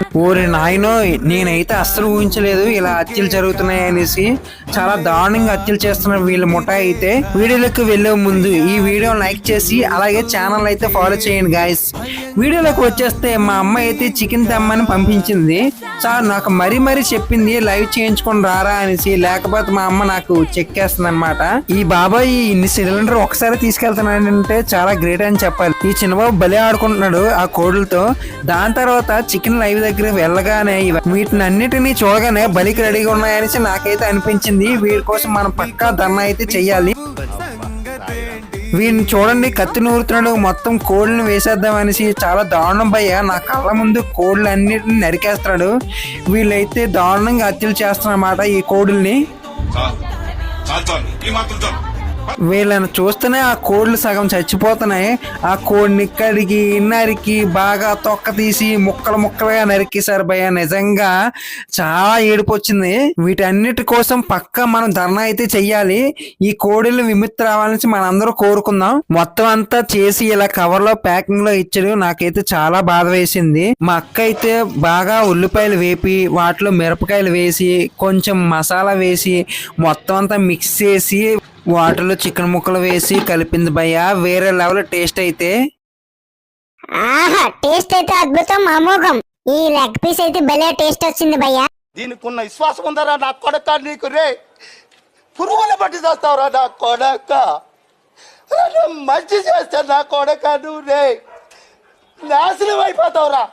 ఓరి నాయనో, నేనైతే అస్సలు ఊహించలేదు ఇలా హత్యలు జరుగుతున్నాయి అనేసి. చాలా దారుణంగా హత్యలు చేస్తున్నారు వీళ్ళ ముఠా అయితే. వీడియోలోకి వెళ్లే ముందు ఈ వీడియో లైక్ చేసి అలాగే ఛానల్ అయితే ఫాలో చేయండి గాయస్. వీడియోలోకి వచ్చేస్తే మా అమ్మ అయితే చికెన్ తెమ్మని పంపించింది. సార్ నాకు మరీ చెప్పింది లైవ్ చేయించుకొని రారా అనేసి, లేకపోతే మా అమ్మ నాకు చెక్కేస్తుంది అనమాట. ఈ బాబాయ్ ఇన్ని సిలిండర్ ఒకసారి తీసుకెళ్తున్నాడంటే చాలా గ్రేట్ అని చెప్పాలి. ఈ చిన్నబాబు బలి ఆడుకుంటున్నాడు ఆ కోడులతో. దాని తర్వాత చికెన్ లైవ్ దగ్గర వెళ్ళగానే వీటిని అన్నిటినీ చూడగానే బలికి రెడీగా ఉన్నాయనేసి నాకైతే అనిపించింది. వీడి కోసం మనం పక్కా ధర్నా అయితే చెయ్యాలి. వీడిని చూడండి, కత్తి నూరుతున్నాడు, మొత్తం కోళ్ళని వేసేద్దాం అనేసి. చాలా దారుణం భయ్య, నా కళ్ళ ముందు కోళ్ళు అన్నిటిని నరికేస్తున్నాడు. వీళ్ళైతే దారుణంగా హత్యలు చేస్తున్నమాట ఈ కోడుల్ని. వీళ్ళని చూస్తేనే ఆ కోళ్ళు సగం చచ్చిపోతున్నాయి. ఆ కోడిని కడిగి నరికి బాగా తొక్క తీసి ముక్కలుగా నరికేశారు భయ్య. నిజంగా చాలా ఏడుపు వచ్చింది. వీటన్నిటి కోసం పక్కా మనం ధర్నా అయితే చెయ్యాలి. ఈ కోడిలు విముక్తి రావాలని మనందరూ కోరుకుందాం. మొత్తం అంతా చేసి ఇలా కవర్ లో ప్యాకింగ్ లో ఇచ్చాడు. నాకైతే చాలా బాధ వేసింది. మా అక్క అయితే బాగా ఉల్లిపాయలు వేపి వాటిలో మిరపకాయలు వేసి కొంచెం మసాలా వేసి మొత్తం అంతా మిక్స్ చేసి వాటర్లో చికెన్ ముక్కలు వేసి కలిపింది భయ్య. వేరే లెవెల్ టేస్ట్ అయితే. ఆహా, టేస్ట్ అయితే అద్భుతం, అమోఘం. ఈ లెగ్ పీస్ అయితే భలే టేస్ట్ వచ్చింది భయ్య. దీనికి ఉన్న విశ్వాసం ఉందరా నా కొడక నీకు రే. పురుగుల బట్టి చేస్తావురా నా కొడక. మంచి చేస్తా నా కొడక నువ్వు రే. నాశనం అయిపోతావురా.